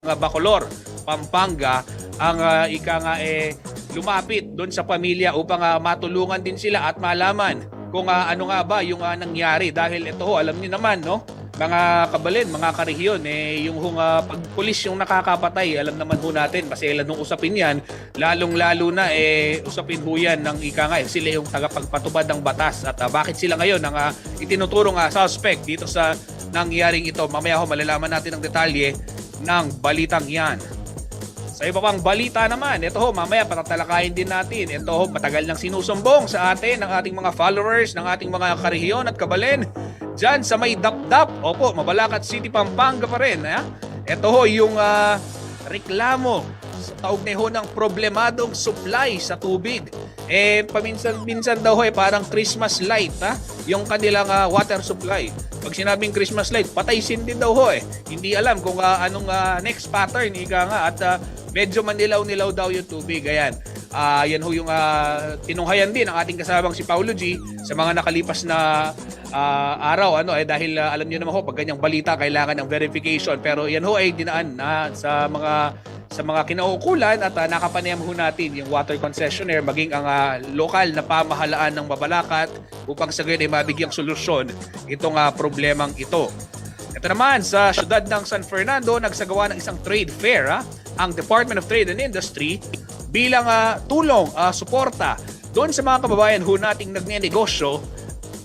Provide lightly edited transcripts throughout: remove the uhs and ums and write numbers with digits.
Bacolor, Pampanga ang ika nga lumapit doon sa pamilya upang matulungan din sila at malaman kung ano nga ba yung nangyari dahil ito ho, alam niyo naman no, mga kabalin, mga karehiyon yung pag pulis yung nakakapatay, alam naman ho natin maselan nung usapin yan, lalong-lalo na usapin ho yan ng ika nga sila yung tagapagpatubad ng batas at bakit sila ngayon ang itinuturong suspect dito sa nangyaring ito. Mamaya ho malalaman natin ang detalye ng balitang yan. Sa iba pang balita naman, ito ho, mamaya patatalakayin din natin. Ito ho, matagal nang sinusumbong sa atin ng ating mga followers, ng ating mga karehiyon at kabalin dyan sa may Dapdap. Opo, Mabalacat City, Pampanga pa rin. Ito ho, yung reklamo sa kaugnay ho ng problemadong supply sa tubig. Paminsan-minsan daw ho, parang Christmas light, yung kanilang water supply. Pag sinabing Christmas light, patay sin din daw ho Hindi alam kung anong next pattern, ika nga, at medyo manilaw-nilaw daw yung tubig. Ayan. Yan ho yung tinunghayan din ng ating kasamang si Paulo G sa mga nakalipas na araw. Dahil alam niyo naman ho, pag ganyang balita, kailangan ng verification. Pero yan ho ay dinaan sa mga kinaukulan at nakapanayam ho natin yung water concessionaire maging ang lokal na pamahalaan ng Mabalacat upang sa gayon ay mabigyang solusyon itong problemang ito. Ito naman sa siyudad ng San Fernando, nagsagawa ng isang trade fair ang Department of Trade and Industry bilang tulong, suporta doon sa mga kababayan ho nating nagnenegosyo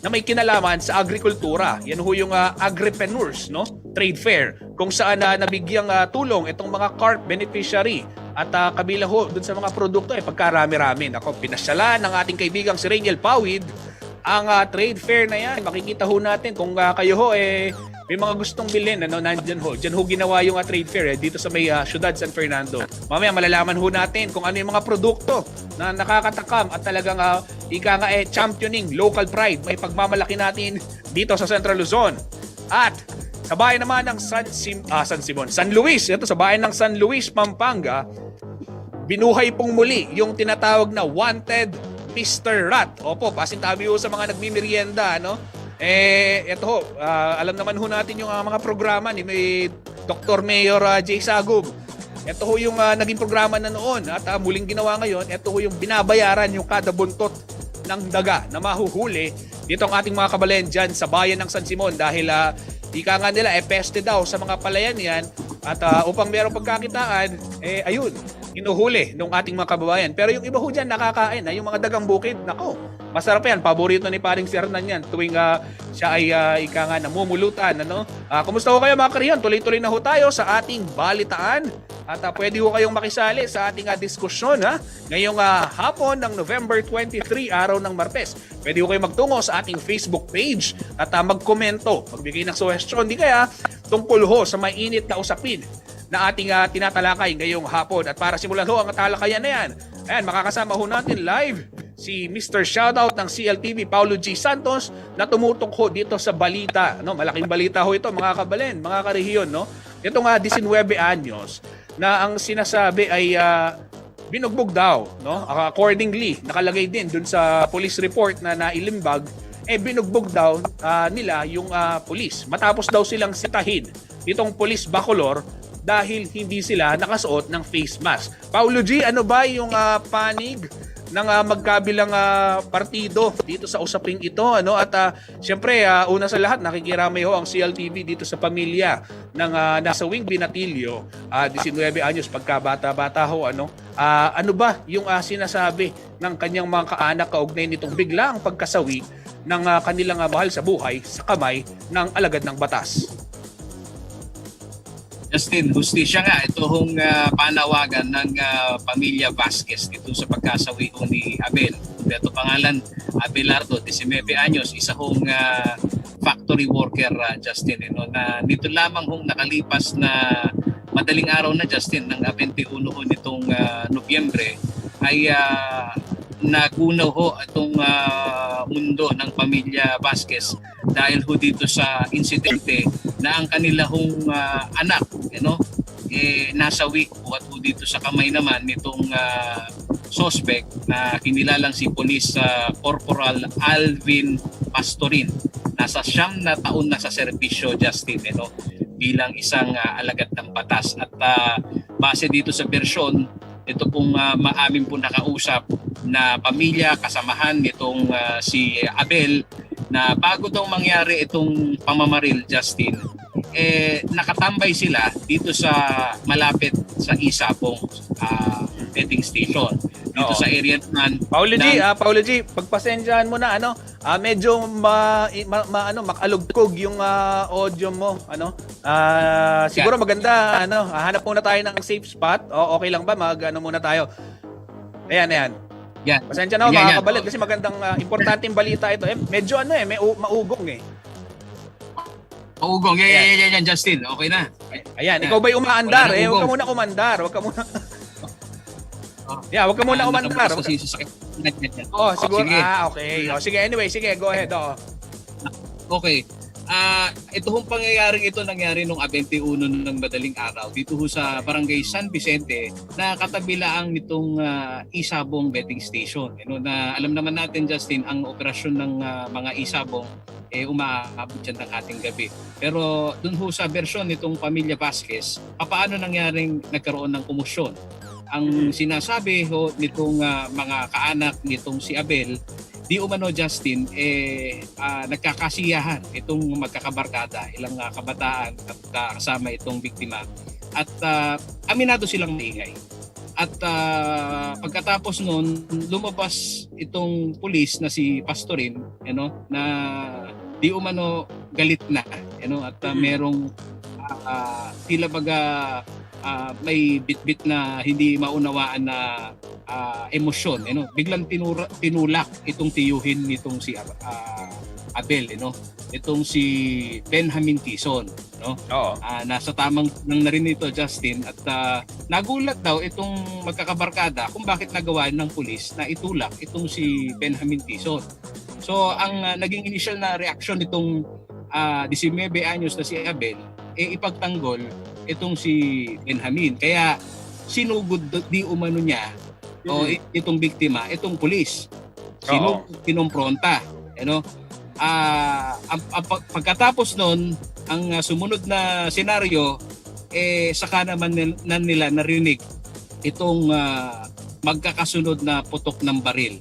na may kinalaman sa agrikultura. Yan ho yung agripreneurs, no? Trade fair kung saan nabigyang tulong itong mga CARP beneficiary at kabilang ho doon sa mga produkto pagkarami-rami. Ako, pinasyalan ng ating kaibigang si Rainiel Pawid ang trade fair na yan. Makikita ho natin kung kayo ho may mga gustong bilhin, nandyan ho. Diyan ho ginawa yung trade fair dito sa may siyudad San Fernando. Mamaya malalaman ho natin kung ano yung mga produkto na nakakatakam at talagang ika nga championing local pride. May pagmamalaki natin dito sa Central Luzon. At sa bayan naman ng San Luis, ito sa bayan ng San Luis, Pampanga, binuhay pong muli yung tinatawag na Wanted Mr. Rat. Opo, pasintabi ho sa mga nagmimerienda, ito ho, alam naman ho natin yung mga programa ni Dr. Mayor Jay Sagub. Ito ho yung naging programa na noon at muling ginawa ngayon. Ito ho yung binabayaran yung kada buntot ng daga na mahuhuli dito ang ating mga kabalen dyan sa bayan ng San Simon dahil ika nga nila peste daw sa mga palayan yan at upang merong pagkakitaan, ayun, inuhuli ng ating mga kababayan. Pero yung iba ho dyan nakakain, yung mga dagang bukid, nako, masarap yan. Paborito ni Paring Fernan yan tuwing siya ay ika nga namumulutan. Kumusta ho kayo mga kariyan? Tuloy-tuloy na ho tayo sa ating balitaan at pwede ho kayong makisali sa ating diskusyon ngayong hapon ng November 23, araw ng Martes. Pwede ho kayong magtungo sa ating Facebook page at magkomento, magbigay ng suggestion, di kaya tungkol ho sa mainit na usapin na ating tinatalakay ngayong hapon. At para simulan ho ang talakayan na yan, ayan, makakasama ho natin live si Mr. Shoutout ng CLTV, Paulo G. Santos, na tumutok ho dito sa balita. Malaking balita ho ito mga kabalen, mga karehiyon. Itong 19 anyos na ang sinasabi ay binugbog daw. Accordingly, nakalagay din dun sa police report na nailimbag, binugbog daw nila yung police. Matapos daw silang sitahin itong police Bacolor dahil hindi sila nakasuot ng face mask. Paulo G, ano ba yung panig ng magkabilang partido dito sa usaping ito? At siyempre, una sa lahat, nakikiramay ho ang CLTV dito sa pamilya ng nasa Wing Binatilio, 19 anyos, pagkabata-bata ho. Ano ba yung sinasabi ng kanyang mga kaanak kaugnay nitong biglaang pagkasawi ng kanilang mahal sa buhay sa kamay ng alagad ng batas? Justin, hustisya nga itong panawagan ng pamilya Vasquez dito sa pagkasawi ni Abel. Ito pangalan, Abelardo, 19 anyos, isa hong factory worker, Justin. Na nito lamang hong nakalipas na madaling araw na, Justin, ng 21 ho nitong Nobyembre ay nagunaw ho itong mundo ng pamilya Vasquez dahil ho dito sa insidente na ang kanila hong anak nasawi at ho dito sa kamay naman nitong suspect na kinilalang si Police Corporal Alvin Pastorin. Nasa 9 na taon na sa serbisyo, Justin. bilang isang alagad ng batas. At base dito sa bersyon, ito pong maamin po nakausap na pamilya, kasamahan nitong si Abel, na bago daw mangyari itong pamamaril, Justin, nakatambay sila dito sa malapit sa Isabong betting station. Dito sa area naman. Paulo G, pagpasensyahan mo na medyo makalugkog yung audio mo, siguro maganda hanap muna tayo ng safe spot. Okay lang ba muna tayo? Ayan. Yan. Pasensya na ako mga kabalit kasi magandang importanteng balita ito. Medyo maugong Maugong. Yan, Justin. Okay na. Ayan, ikaw ba'y umaandar? Huwag ka muna umandar. Huwag ka muna umandar. Siguro. Sige. Okay. Sige, anyway, sige, go ahead. Okay. Ito hong pangyayaring ito nangyari nung 21 ng madaling araw dito sa Barangay San Vicente na katabilaang nitong Isabong betting station. Na alam naman natin, Justin, ang operasyon ng mga Isabong umaabot dyan ng ating gabi. Pero dun ho sa bersyon nitong pamilya Vasquez, paano nangyaring nagkaroon ng komosyon? Ang sinasabi ho nitong mga kaanak nitong si Abel, di umano, Justin, nagkakasiyahan itong magkakabarkada, ilang kabataan at kasama itong biktima. At aminado silang maingay. At pagkatapos noon, lumabas itong pulis na si Pastorin, na di umano galit na, at merong tila baga may bitbit na hindi maunawaan na emosyon, biglang tinulak itong tiyuhin nitong si Abel, itong si Benjamin Tison, nasa tamang nang na rin ito, Justin, at nagulat daw itong magkakabarkada kung bakit nagawa ng pulis na itulak itong si Benjamin Tison. So ang naging initial na reaksyon nitong 19 anyos na si Abel, ipagtanggol itong si Benjamin. Kaya sinugod di umano niya o itong biktima, itong pulis. Kinumpronta. Pagkatapos nun, ang sumunod na senaryo, saka naman nila narinig itong magkakasunod na putok ng baril.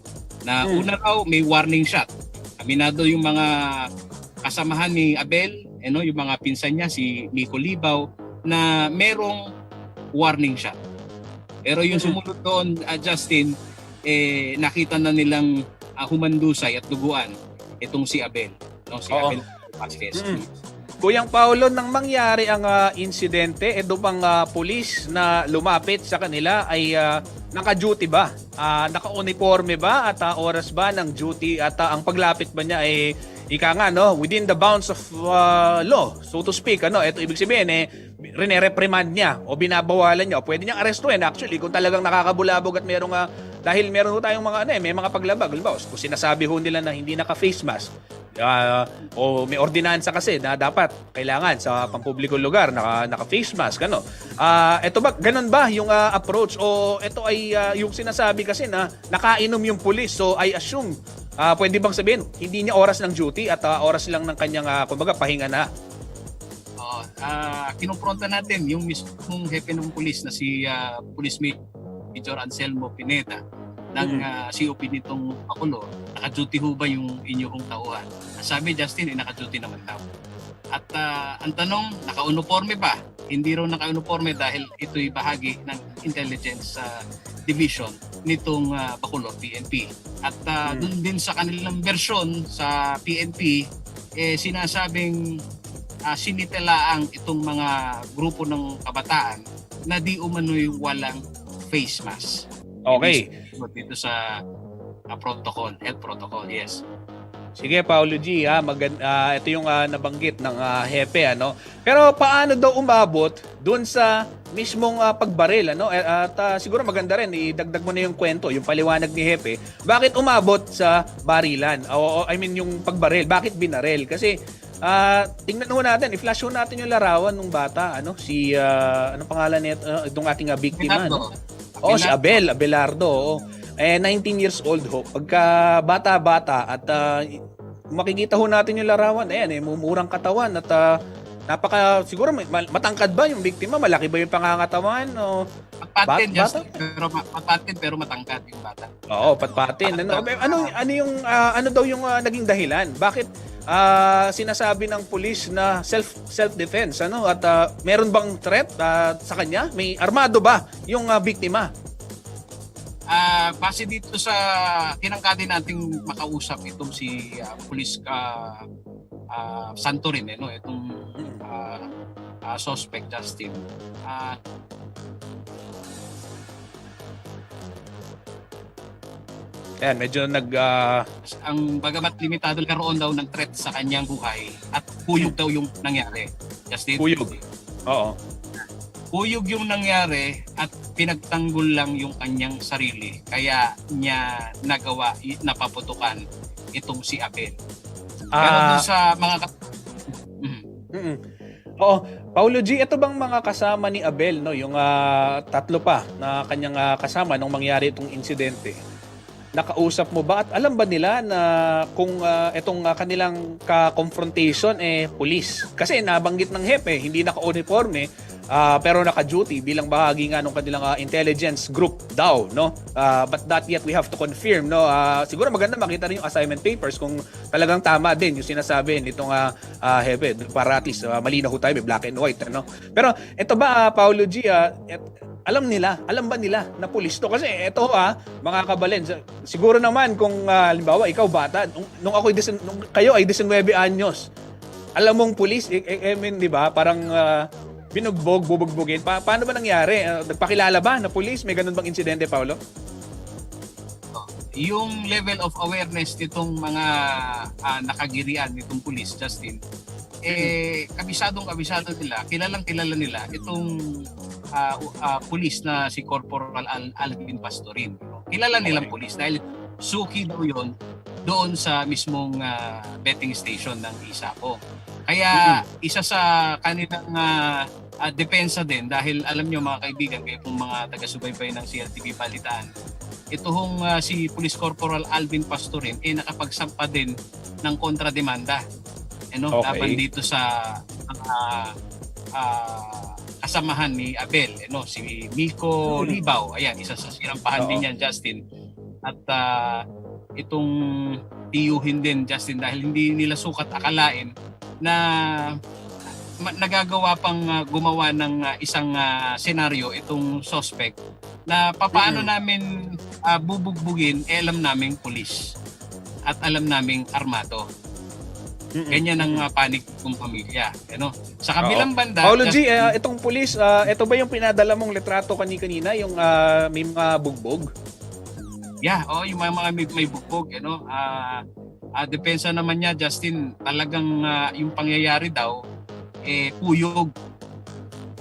Na una raw may warning shot. Aminado yung mga kasamahan ni Abel, yung mga pinsan niya, si Nico Libaw, na merong warning shot. Pero yung sumunod doon, Justin, nakita na nilang humandusay at duguan itong si Abel. Si Abel Vasquez. Kuyang Paulo, nang mangyari ang insidente, ito pang pulis na lumapit sa kanila ay naka-duty ba? Naka-uniforme ba? At oras ba ng duty? At ang paglapit ba niya ay within the bounds of law, so to speak, ito ibig sabihin rene-reprimand niya o binabawalan niya o pwede niyang arestuhin actually kung talagang nakakabulabog at merong dahil meron tayong mga may mga paglabag. Halimbawa, kung sinasabi ho nila na hindi naka-face mask, o may ordinansa kasi na dapat kailangan sa pampublikong lugar naka-face mask, ito ba ganun ba yung approach, o ito ay yung sinasabi kasi na nakainom yung pulis, so I assume pwede bang sabihin hindi niya oras ng duty at oras lang ng kanyang kumbaga pahinga na? Kinumpronta natin yung mismong hepe ng pulis na si Police Major Anselmo Pineda ng COP nitong Bacolod. Naka-duty ho ba yung inyong tauhan? Sabi, Justin, naka-duty naman daw. At ang tanong, naka-uniforme ba? Hindi raw naka-uniforme dahil ito'y bahagi ng intelligence division nitong Bacolod PNP. At doon din sa kanilang versyon sa PNP, sinasabing sinitelaang itong mga grupo ng kabataan na di umano'y walang face mask. Okay. Dito sa health protocol, yes. Sige, Paulo G, ito yung nabanggit ng hepe, Pero paano daw umabot doon sa mismong pagbaril, At siguro maganda rin idagdag mo na yung kwento, yung paliwanag ni hepe. Bakit umabot sa barilan? Yung pagbaril, bakit binaril? Kasi tingnan ho natin, i-flash ho natin yung larawan ng bata, si anong pangalan nito, itong ating biktima, si Abelardo. 19 years old ho. Pagka bata-bata at makikita ho natin yung larawan, mumurang katawan at siguro matangkad ba yung biktima? Malaki ba yung pangangatawan? O Patpatin, bata? patpatin pero matangkad yung bata. Oo, patpatin. Ano yung ano daw yung naging dahilan? Bakit sinasabi ng pulis na self-defense at meron bang threat sa kanya? May armado ba yung biktima? Base dito sa tinangkadin nating makausap itong si Police Santorin, itong suspect Justin. Ayan, medyo Ang bagamat limitado karoon daw ng threat sa kanyang buhay at kuyog daw yung nangyari. Justin. Kuyog. Oo. Kuyog yung nangyari at pinagtanggol lang yung kanyang sarili. Kaya niya nagawa, napaputukan itong si Abel. Pero dun sa mga... Oo, Paulo G, ito bang mga kasama ni Abel, no, yung tatlo pa na kanyang kasama nung mangyari itong insidente? Nakausap mo ba at alam ba nila na kung itong kanilang ka-confrontation police? Kasi nabanggit ng hepe, hindi naka-uniforme, pero naka-duty bilang bahagi nga ng kanilang intelligence group daw, no? But not yet we have to confirm, no? Siguro maganda makita rin yung assignment papers kung talagang tama din yung sinasabi nitong hepe para at least malinaw tayo, may black and white, no? Pero ito ba, Paulo G, alam ba nila na pulis to? Kasi ito mga kabalen, siguro naman kung halimbawa ikaw bata, nung kayo ay 19 anyos, alam mong pulis, I mean, di ba? Parang bubugbugin. Paano ba nangyari? Nagpakilala ba na pulis? May ganun bang insidente, Paulo? Yung level of awareness nitong mga nakagirian nitong pulis, Justin, kabisado nila, kilala nila itong pulis na si Corporal Alvin Pastorin. Kilala nilang pulis dahil suki daw yun doon sa mismong betting station ng Isapo. Kaya isa sa kanilang depensa din dahil alam nyo mga kaibigan, kayo pong mga taga-subaybay ng CLTV Balitaan, ito hong si Police Corporal Alvin Pastorin nakapagsampa din ng kontrademanda laban dito sa kasamahan ni Abel, si Miko Libaw. Ayan, isa sa sinampahan din yan, Justin. At itong tiyuhin din, Justin, dahil hindi nila sukat akalain na nagagawa pang gumawa ng isang senaryo itong suspect na papaano namin bubugbugin, alam naming pulis at alam naming armado. Ganyan ang panig ng pamilya. Sa kabilang banda... Paulo G, itong pulis, ito ba yung pinadala mong litrato kanina, yung may mga bugbog? Yeah, yung mga may bugbog. Depensa naman niya, Justin, talagang yung pangyayari daw, puyog.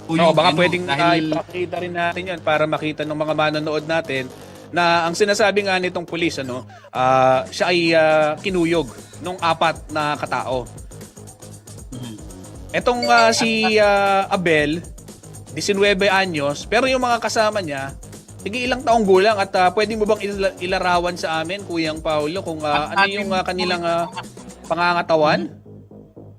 Baka pwedeng ipakita rin natin yan para makita ng mga manonood natin na ang sinasabi nga nitong pulis, siya ay kinuyog nung 4 na katao. Etong si Abel, 19 anyos, pero yung mga kasama niya, ilang taong gulang at pwede mo bang ilarawan sa amin, Kuyang Paulo, kung ano yung kanilang pangangatawan?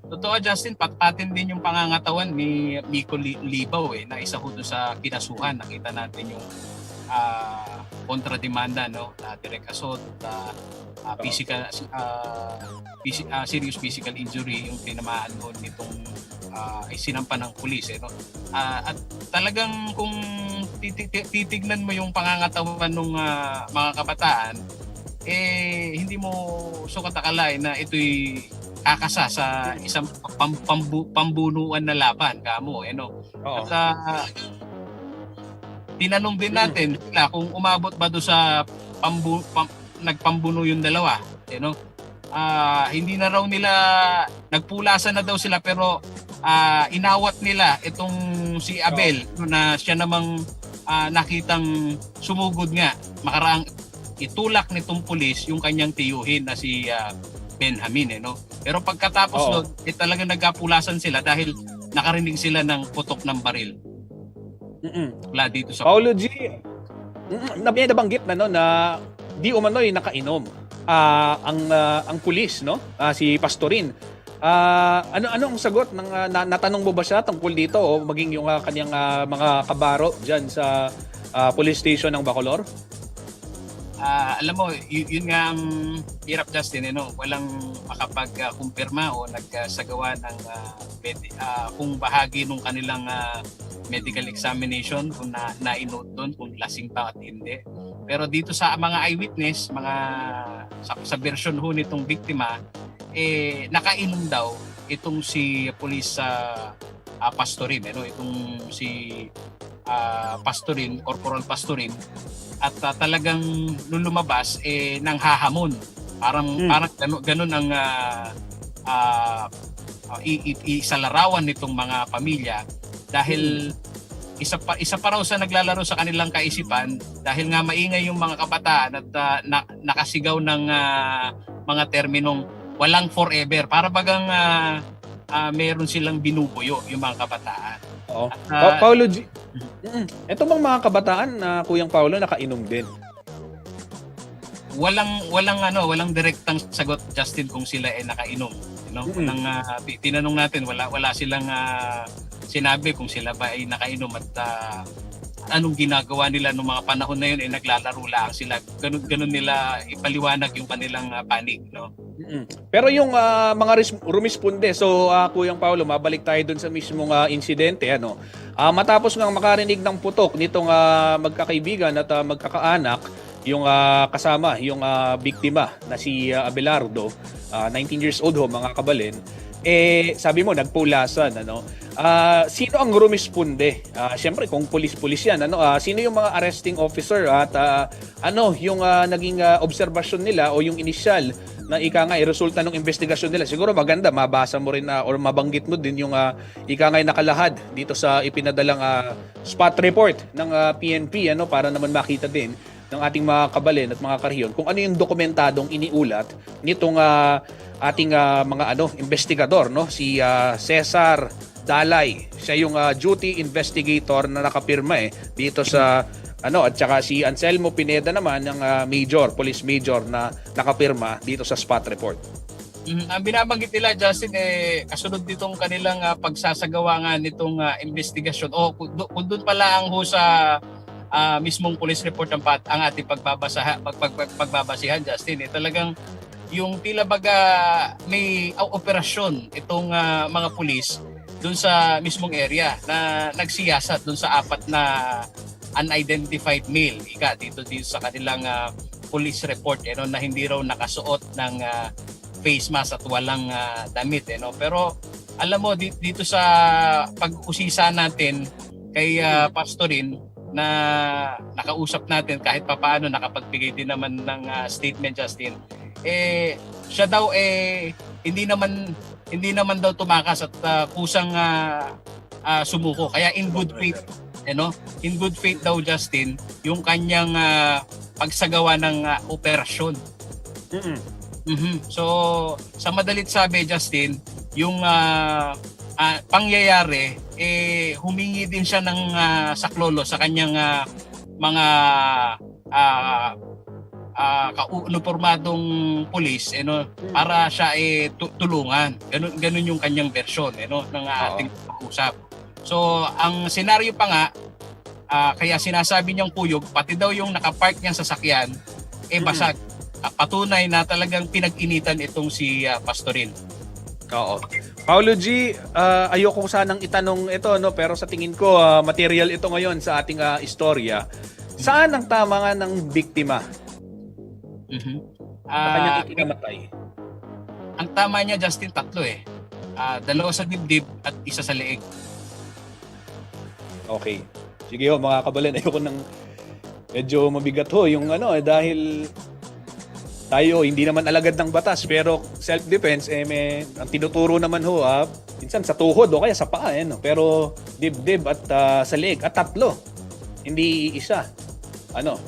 Totoo, Justin, patpatin din yung pangangatawan ni Miko Libaw na isa ho doon sa kinasuhan. Nakita natin yung kontrademanda, direct assault, physical serious physical injury yung tinamaan mo nitong sinampa ng pulis. At talagang kung titignan mo yung pangangatawan ng mga kabataan, hindi mo sukat akalain na ito'y kakasa sa isang pambunuan na laban kamo. At tinanong din natin kung umabot ba do sa nagpambuno yung dalawa. Hindi na raw nila, nagpulasan na daw sila, pero inawat nila itong si Abel na siya namang nakitang sumugod nga makaraang itulak nitong pulis yung kanyang tiyuhin na si Benjamin. Pero pagkatapos doon, talagang nagkapulasan sila dahil nakarinig sila ng putok ng baril. Wala dito sa Paulo G, nabanggit na di umano'y nakainom ang pulis, si Pastorin. Ano ang sagot ng natanong mo ba siya tungkol dito o maging yung kanyang mga kabaro diyan sa police station ng Bacolor? Alam mo, yun nga ang hirap, Justin, walang makapag-kumpirma o nagsagawa ng kung bahagi nung kanilang medical examination kung na-note doon kung lasing pa at hindi. Pero dito sa mga eyewitness, sa version ho nitong biktima, nakainom daw itong si Police Pastorin, itong si Pastorin, Corporal Pastorin, at talagang nung lumabas nang hahamon. Parang ganun ang isalarawan nitong mga pamilya dahil isa pa raw sa naglalaro sa kanilang kaisipan dahil nga maingay yung mga kabataan at nakasigaw ng mga terminong walang forever. Para bagang meron silang binubuyo yung mga kabataan. Oo. Paulo G. Ito bang mga kabataan na Kuyang Paulo nakainom din? Walang direktang sagot, Justin, kung sila nakainom. Nang tinanong natin, wala silang sinabi kung sila ba ay nakainom at anong ginagawa nila nung mga panahon na yun, naglalaro lang sila. Ganun nila ipaliwanag yung kanilang panig, no? Pero yung mga rumisponde, so Kuyang Paulo, mabalik tayo dun sa mismong insidente, matapos nga makarinig ng putok nitong magkakaibigan at magkakaanak, yung kasama, yung biktima na si Abelardo, 19 years old mga kabalin, sabi mo, nagpulasan, sino ang rumisponde? Siyempre, kung pulis-pulis yan, sino yung mga arresting officer at yung naging obserbasyon nila o yung initial na resulta ng investigasyon nila? Siguro maganda, mabasa mo rin or mabanggit mo din yung nakalahad dito sa ipinadalang spot report ng PNP, para naman makita din ng ating mga kabalin at mga karhiyon kung ano yung dokumentadong iniulat nitong ating mga investigador, si Cesar Dalay. Siya yung duty investigator na nakapirma dito sa at saka si Anselmo Pineda naman ng police major na nakapirma dito sa spot report. Ang binabanggit nila, Justin, kasunod ditong kanilang pagsasagawa nga nitong investigasyon kung doon pala ang sa mismong police report ang ating pagbabasihan, Justin, talagang yung tila baga may operasyon itong mga pulis doon sa mismong area na nagsiyasat doon sa 4 na unidentified male dito sa kanilang police report na hindi raw nakasuot ng face mask at walang damit pero alam mo dito sa pag-usisa natin kay Pastorin na nakausap natin kahit papaano nakapagbigay din naman ng statement, Justin, siya daw hindi naman daw tumakas at kusang sumuko, kaya in good faith daw, Justin, yung kanyang pagsagawa ng operasyon. So sa madalit sabi, Justin, yung pangyayari humingi din siya ng saklolo sa kanyang mga uniformadong pulis para siya tulungan. Ganun yung kanyang version ng ating pag-usap. So ang senaryo pa nga kaya sinasabi niyang kuyog, pati daw yung nakapark niyang sasakyan basag. Patunay na talagang pinag-initan itong si Pastorin. Oo. Paulo G, ayoko sanang itanong ito, pero sa tingin ko material ito ngayon sa ating istorya. Saan ang tama nga ng biktima? Sa kanyang ikinamatay. Ang tama niya, Justin, 3 2 sa dibdib at 1 sa leeg. Okay. Sige mga kabalan, ayoko nang medyo mabigat yung dahil tayo hindi naman alagad ng batas, pero self-defense ang tinuturo naman minsan sa tuhod o kaya sa paa pero dibdib at sa leeg at 3, hindi isa.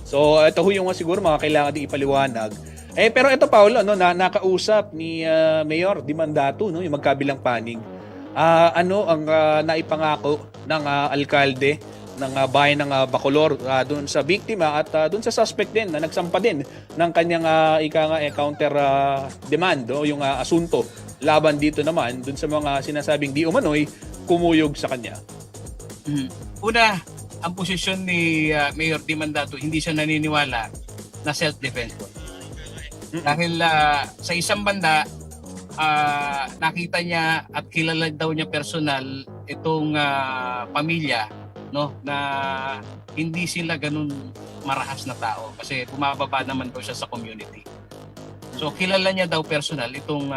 So ito yung siguro mga kailangan din ipaliwanag. Pero ito, Paulo, nakausap ni Mayor Dimandato, yung magkabilang panig. Ano ang naipangako ng alkalde ng bayan ng Bacolor doon sa biktima at doon sa suspect din na nagsampa din ng kanyang counter demand yung asunto laban dito naman dun sa mga sinasabing di umano'y kumuyog sa kanya? Una, ang posisyon ni Mayor Di Mandato, hindi siya naniniwala na self-defense po. Dahil sa isang banda, nakita niya at kilala daw niya personal itong pamilya, no, na hindi sila ganun marahas na tao kasi bumababa naman daw siya sa community. So kilala niya daw personal itong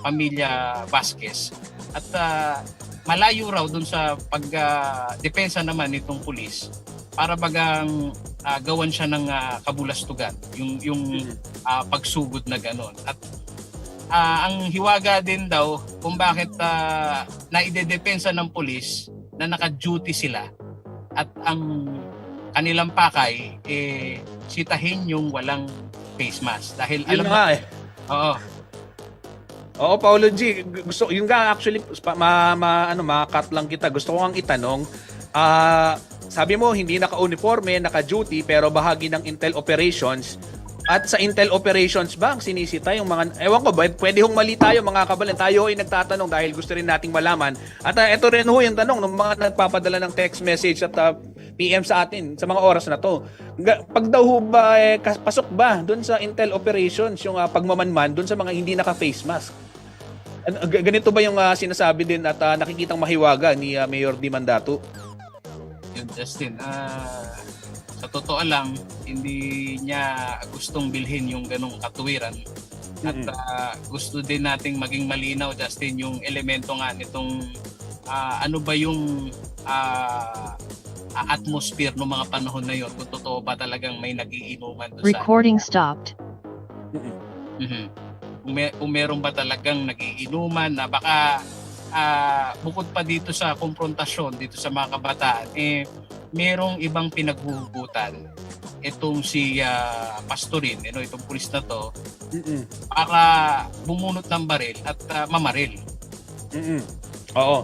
pamilya Vasquez at malayo raw dun sa pagdepensa naman nitong pulis para bagang gawan siya ng kabulastugan, yung pagsugod na gano'n. At ang hiwaga din daw kung bakit naidedepensa ng pulis na naka-duty sila at ang kanilang pakay sitahin yung walang face mask. Dahil Yun alam nga eh. Oo. Oo, Paolo G, gusto yung nga actually ma-cut lang kita. Gusto ko ang itanong, sabi mo hindi naka-uniforme, naka-duty pero bahagi ng Intel operations. At sa Intel operations ba ang sinisita yung mga, ewan ko ba, pwede hong mali tayo mga kabalan. Tayo ay nagtatanong dahil gusto rin nating malaman. At ito rin ho yung tanong ng mga nagpapadala ng text message at PM sa atin sa mga oras na to. Pag daw ho ba, pasok ba doon sa Intel operations yung pagmamanman doon sa mga hindi naka-face mask? Ganito ba yung sinasabi din at nakikitang mahiwaga ni Mayor Di Mandato? Yun, Justin, sa totoo lang, hindi niya gustong bilhin yung ganong katuwiran. At gusto din nating maging malinaw, Justin, yung elemento nga nitong ano ba yung atmosphere ng mga panahon na yun. Kung totoo ba talagang may nagiinuman doon sa... Recording stopped. Kung meron ba talagang nagiinuman na baka bukod pa dito sa konfrontasyon dito sa mga kabataan, merong ibang pinaghuhugutan itong si Pastorin, itong pulis na to, para bumunot ng baril at mamaril. Oo.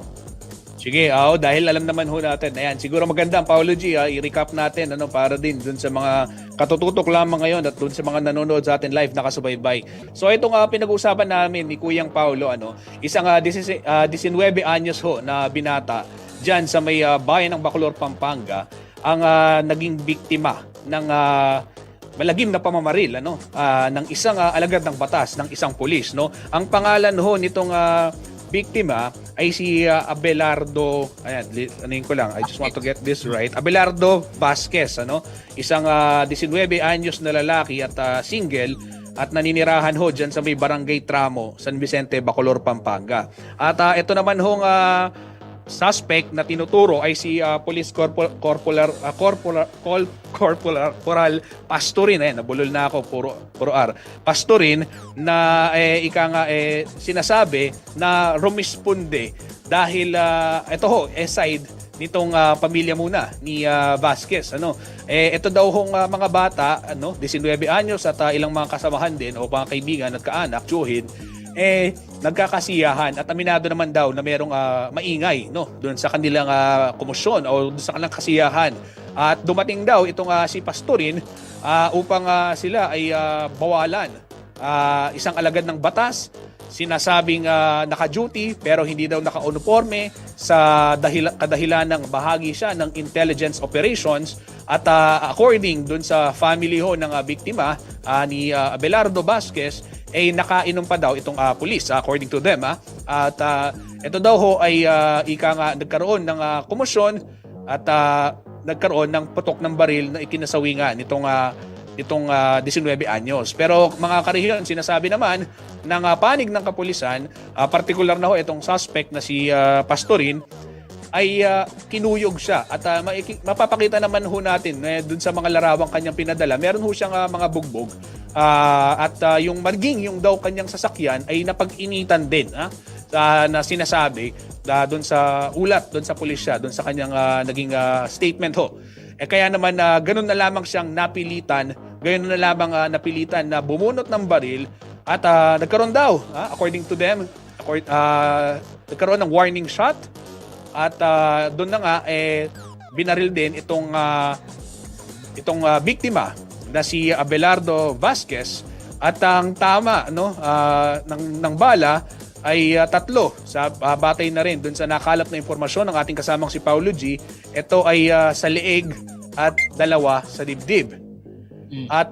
Sige, dahil alam naman ho natin. Ayan, siguro maganda, Paolo G, i-recap natin para din dun sa mga katututok lamang ngayon at dun sa mga nanonood sa atin live nakasubaybay. So itong pinag-uusapan namin ni Kuyang Paulo, isang 19 anyos ho na binata dyan sa may bayan ng Bacolor, Pampanga, ang naging biktima ng malagim na pamamaril ng isang alagad ng batas ng isang pulis. Ang pangalan ho nitong biktima ay si Abelardo, anuhin ko lang, I just want to get this right, Abelardo Vasquez, isang 19 anyos na lalaki at single at naninirahan ho dyan sa may barangay Tramo, San Vicente, Bacolor, Pampanga. At ito naman hong suspect na tinuturo ay si Police Corporal Pastorin. Nabulol na ako, puro R. Pastorin na sinasabi na rumisponde dahil ito ho, side nitong pamilya muna ni Vasquez. Ito daw hong mga bata, 19 anyos at ilang mga kasamahan din o mga kaibigan at kaanak, tiyuhin, nagkakasiyahan at aminado naman daw na merong maingay doon sa kanilang komosyon o doon sa kanilang kasiyahan. At dumating daw itong si Pastorin upang sila ay bawalan isang alagad ng batas, sinasabing naka-duty pero hindi daw naka-uniforme sa kadahilan ng bahagi siya ng intelligence operations at according dun sa family ho ng biktima ni Abelardo Vasquez ay nakainom pa daw itong pulis according to them at ito daw ho ay nagkaroon ng komosyon at nagkaroon ng putok ng baril na ikinasawi nga nitong 19 anyos. Pero mga karehiyon, sinasabi naman ng panig ng kapulisan, partikular na ho itong suspect na si Pastorin, ay kinuyog siya. At mapapakita naman ho natin dun sa mga larawang kanyang pinadala, meron ho siyang mga bugbog. At yung maging yung daw kanyang sasakyan ay napag-initan din na sinasabi doon sa ulat, doon sa pulisya, doon sa kanyang naging statement ho. Kaya naman ganun na lamang siyang napilitan, ganun na lamang napilitan na bumunot ng baril at nagkaroon daw, according to them, nagkaroon ng warning shot at doon na nga binaril din itong biktima na si Abelardo Vasquez at ang tama ng bala ay tatlo sa batay na rin dun sa nakalap na impormasyon ng ating kasamang si Paulo G. Ito ay sa leeg at dalawa sa dibdib. At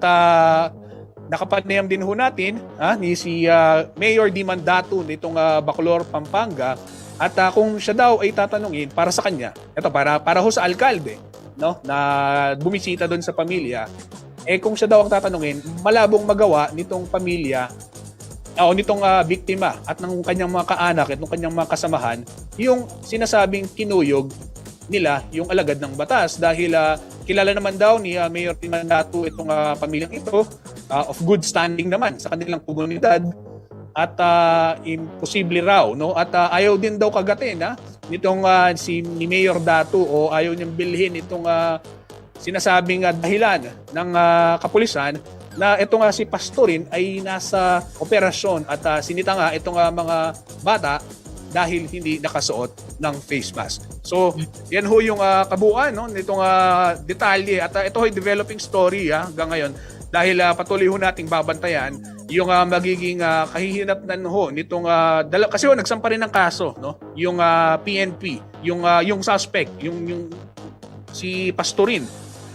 nakapanayam din ho natin ni si Mayor Di Mandato nitong Bacolor, Pampanga. At kung siya daw ay tatanungin para sa kanya, ito para ho sa alkalde, no, na bumisita doon sa pamilya, kung siya daw ang tatanungin, malabong magawa nitong pamilya o nitong biktima at ng kanyang mga kaanak at ng kanyang mga kasamahan yung sinasabing kinuyog nila yung alagad ng batas dahil kilala naman daw ni Mayor Timandato itong pamilyang ito of good standing naman sa kanilang komunidad at imposible raw, no, at ayaw din daw kagatin nitong ni Mayor Dato o ayaw niyang bilhin itong sinasabing dahilan ng kapulisan na ito nga si Pastorin ay nasa operasyon at sinita nga itong mga bata dahil hindi nakasuot ng face mask. So, yan ho yung kabuuan nitong detalye at ito ay developing story hanggang ngayon dahil patuloy ho nating babantayan yung magiging kahihinatnan ho nitong kasi nagsampa rin ng kaso, no? Yung PNP, yung suspect, yung si Pastorin.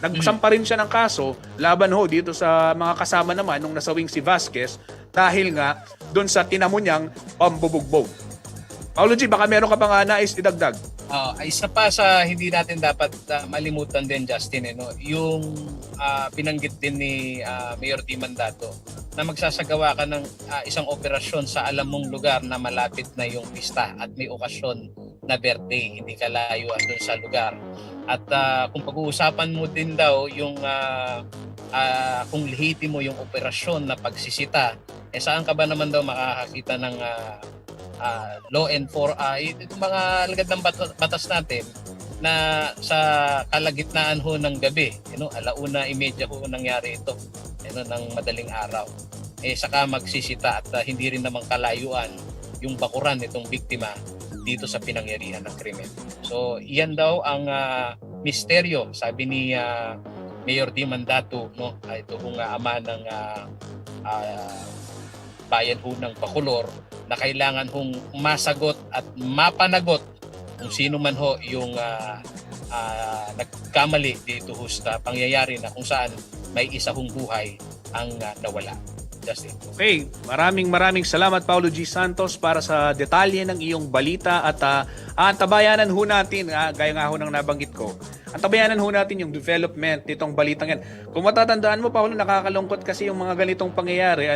Nagsampa rin siya ng kaso laban ho dito sa mga kasama naman nung nasawing si Vasquez dahil nga doon sa tinamo niyang pambubugbog. Paulo G, baka meron ka pang nais idagdag? Isa pa sa hindi natin dapat malimutan din, Justin, yung binanggit din ni Mayor Di Mandato na magsasagawa ka ng isang operasyon sa alam mong lugar na malapit na yung pista at may okasyon na birthday, hindi ka layuan doon sa lugar. At kung pag-uusapan mo din daw yung kung lihiti mo yung operasyon na pagsisita, saan ka ba naman daw makakakita ng law itong mga alagad ng batas natin na sa kalagitnaan ho ng gabi, 1:30 ho nangyari ito, ng madaling araw. Saka magsisita at hindi rin naman kalayuan yung bakuran nitong biktima dito sa pinangyarihan ng krimen. So, iyan daw ang misteryo, sabi ni Mayor Di Mandato, no? Ito kung ama ng bayan ho ng Bacolor na kailangan hong masagot at mapanagot kung sino man ho yung nagkamali dito ho sa pangyayari na kung saan may isa hong buhay ang nawala. Justin. Okay, maraming salamat Paulo G. Santos para sa detalye ng iyong balita at antabayanan ho natin, gaya nga ho ng nabanggit ko, antabayanan ho natin yung development nitong balitang yan. Kung matatandaan mo Paulo, nakakalungkot kasi yung mga ganitong pangyayari,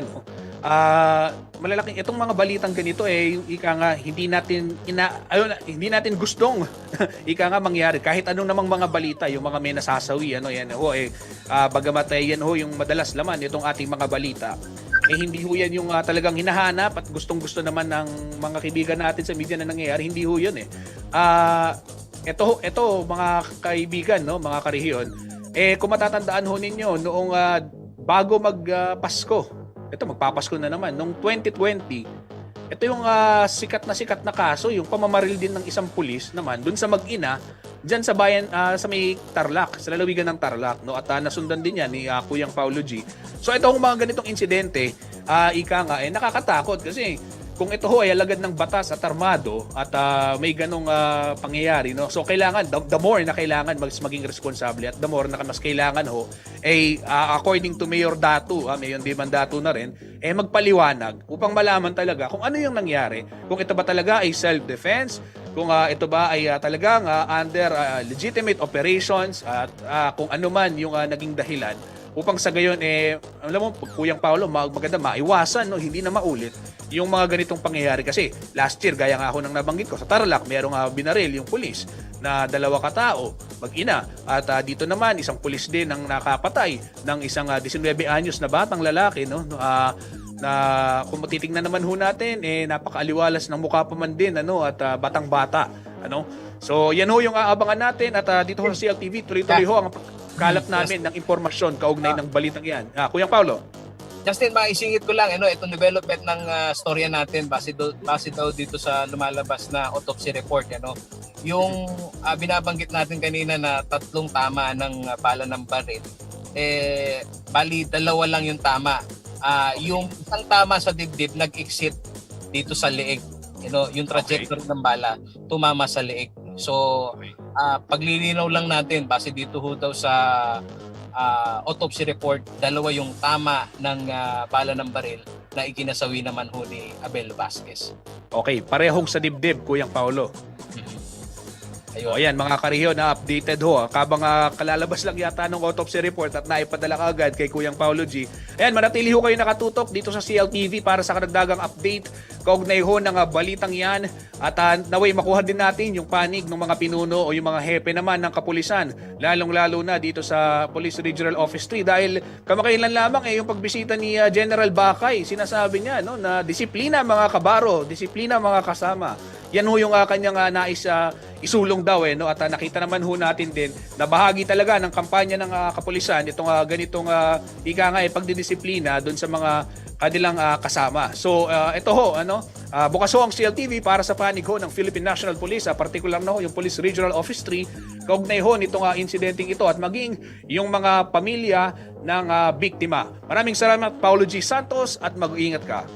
malalaking itong mga balitang ganito ika nga hindi natin gustong ika nga mangyari kahit anong namang mga balita, yung mga may nasasawi bagamat yan ho yung madalas laman itong ating mga balita, hindi ho yan yung talagang hinahanap at gustong-gusto naman ng mga kaibigan natin sa media na nangyayari, hindi ho yun ito mga kaibigan, mga karehiyon, kung matatandaan ho ninyo noong bago Pasko, ito magpapasko na naman noong 2020, ito yung sikat na kaso, yung pamamaril din ng isang pulis naman dun sa mag-ina diyan sa bayan sa may Tarlac, sa lalawigan ng Tarlac, no, at nasundan din yan ni Kuyang Paulo G. So itong mga ganitong insidente, ika nga nakakatakot kasi kung ito ho ay alagad ng batas at armado at may ganong pangyayari, no? So kailangan, the more na kailangan maging responsable at the more na mas kailangan ho according to Mayor Dato, Mayor Di Mandato na rin, magpaliwanag upang malaman talaga kung ano yung nangyari, kung ito ba talaga ay self-defense, kung ito ba ay talagang under legitimate operations at kung ano man yung naging dahilan upang sa gayon alam mo Kuyang Paulo, maganda maiwasan, no, hindi na maulit yung mga ganitong pangyayari kasi last year gaya nga ako nang nabanggit ko sa Tarlac, merong binaril yung pulis na 2 katao, mag-ina, at dito naman isang pulis din ang nakapatay ng isang 19 anyos na batang lalaki, no, na kung titingnan naman ho natin napakaaliwalas ng mukha pa man din at batang-bata, so yan ho yung aabangan natin at dito ho sa CLTV tuloy-tuloy ho ang kalap namin ng impormasyon kaugnay ng balitang yan. Kuyang Paulo. Justin, maisingit ko lang, itong development ng storya natin base daw dito sa lumalabas na autopsy report, yung binabanggit natin kanina na 3 tama ng bala ng baril, bali 2 lang yung tama. Yung isang tama sa dibdib nag-exit dito sa leeg. Yung trajectory ng bala tumama sa leeg. So paglilinaw lang natin base dito ho daw sa autopsy report, dalawa yung tama ng bala ng baril na ikinasawi naman ho ni Abel Vasquez. Okay, parehong sa dibdib, Kuyang Paulo. Ayun. O ayan, mga kariho na updated ho. Kabang kalalabas lang yata ng autopsy report at naipadala ka agad kay Kuyang Paulo G. Ayan, manatili ho kayo nakatutok dito sa CLTV para sa karagdagang update. Kaugnay ho ng balitang yan. At naway makuha din natin yung panig ng mga pinuno o yung mga hepe naman ng kapulisan. Lalong-lalo na dito sa Police Regional Office 3 dahil kamakailan lamang yung pagbisita ni General Bakay. Sinasabi niya na disiplina mga kabaro, disiplina mga kasama. Yan ho yung kanyang nais isulong daw at nakita naman ho natin din na bahagi talaga ng kampanya ng kapulisan itong ganitong pagdidisiplina doon sa mga kanilang kasama. So ito ho bukas ho ang CLTV para sa panig ho ng Philippine National Police, particular na ho yung Police Regional Office 3 kaugnay ho nitong incidenting ito at maging yung mga pamilya ng biktima. Maraming salamat Paulo G. Santos at mag-iingat ka.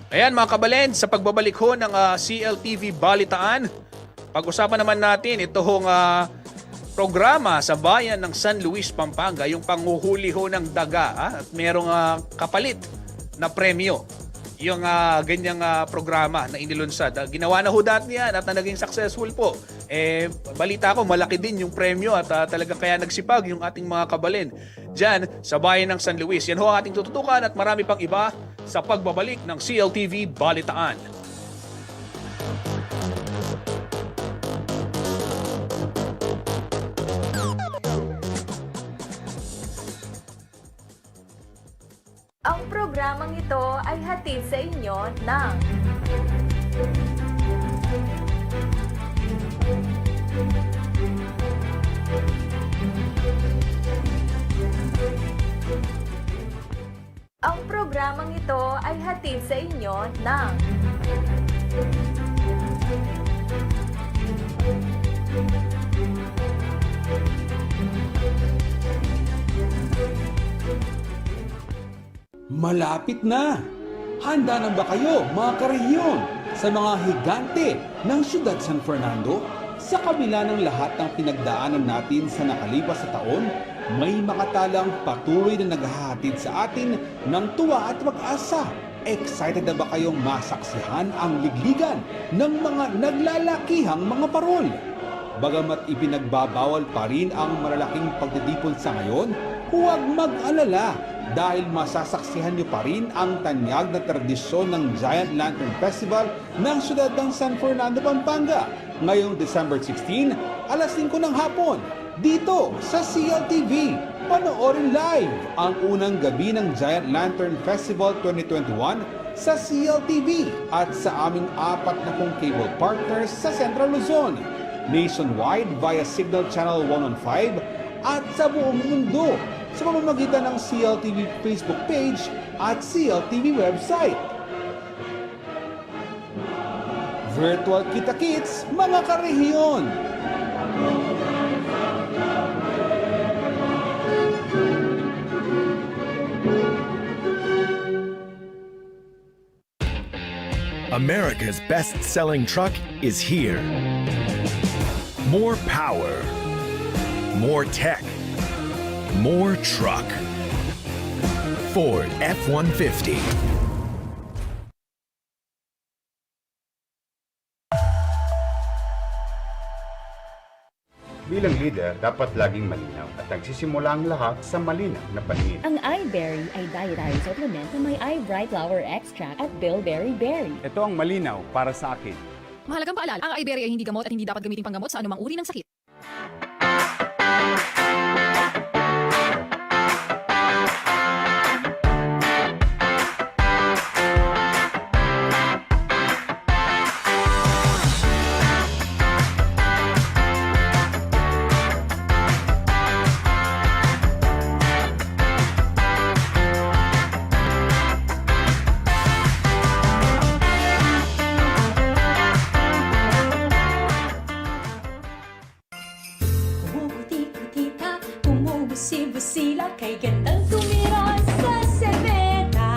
Ayan mga kabalen, sa pagbabalik ho ng CLTV Balitaan, pag-usapan naman natin ito hong programa sa bayan ng San Luis, Pampanga, yung panghuhuli ho ng daga at merong kapalit na premyo. Yung ganyang programa na inilunsad. Ginawa na ho dati yan at naging successful po. Balita ko, malaki din yung premyo at talagang kaya nagsipag yung ating mga kabalen dyan sa bayan ng San Luis. Yan ho ang ating tututukan at marami pang iba sa pagbabalik ng CLTV Balitaan. Ang programang ito ay hatid sa inyo ng Ang programang ito ay hatid sa inyo ng Malapit na! Handa na ba kayo mga karehiyon sa mga higante ng Siyudad San Fernando? Sa kabila ng lahat ng pinagdaanan natin sa nakalipas na taon, may makatalang patuloy na naghahatid sa atin ng tuwa at pag-asa. Excited na ba kayong masaksihan ang ligligan ng mga naglalakihang mga parol? Bagamat ipinagbabawal pa rin ang malalaking pagtitipon sa ngayon, huwag mag-alala dahil masasaksihan niyo pa rin ang tanyag na tradisyon ng Giant Lantern Festival ng siyudad ng San Fernando, Pampanga ngayong December 16, alas 5 ng hapon. Dito sa CLTV, panoorin live ang unang gabi ng Giant Lantern Festival 2021 sa CLTV at sa aming 40 cable partners sa Central Luzon, nationwide via Signal Channel 115 at sa buong mundo sa pamamagitan ng CLTV Facebook page at CLTV website. Virtual kita-kits, mga karehiyon! America's best-selling truck is here. More power, more tech, more truck. Ford F-150. Bilang leader, dapat laging malinaw at nagsisimula ang lahat sa malinaw na paningin. Ang iBerry ay dietary supplement na may iBright Flower Extract at Bilberry Berry. Ito ang malinaw para sa akin. Mahalagang paalala, ang iBerry ay hindi gamot at hindi dapat gamitin panggamot sa anumang uri ng sakit. Umubuti-buti ka, umubusi-busila, kay gandang tumira sa semena.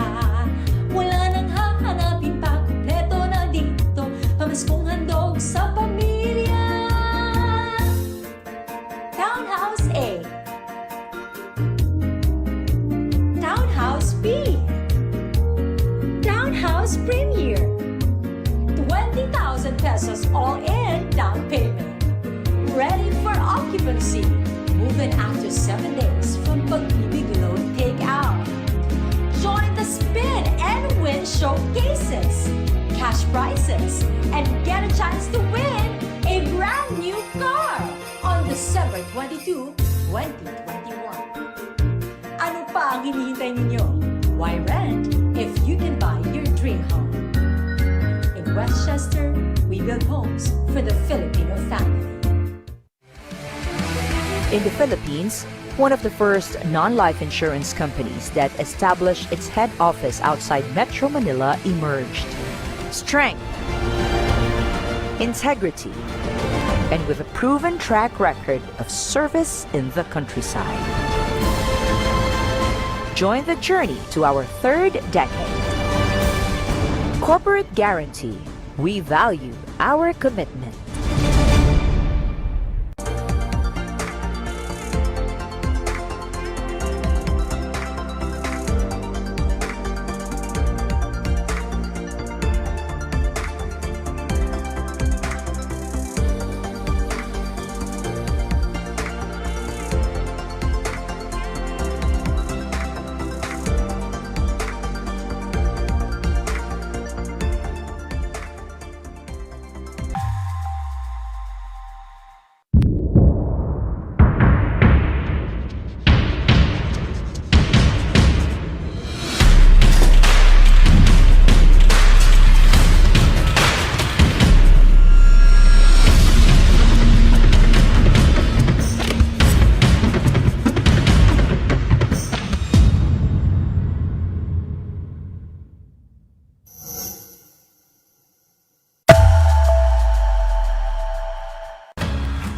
prizes and get a chance to win a brand new car on December 22, 2021. Ano pa ang hinihintay ninyo? Why rent if you can buy your dream home? In Westchester, we build homes for the Filipino family. In the Philippines, one of the first non-life insurance companies that established its head office outside Metro Manila emerged. Strength, integrity, and with a proven track record of service in the countryside. Join the journey to our third decade. Corporate Guarantee. We value our commitment.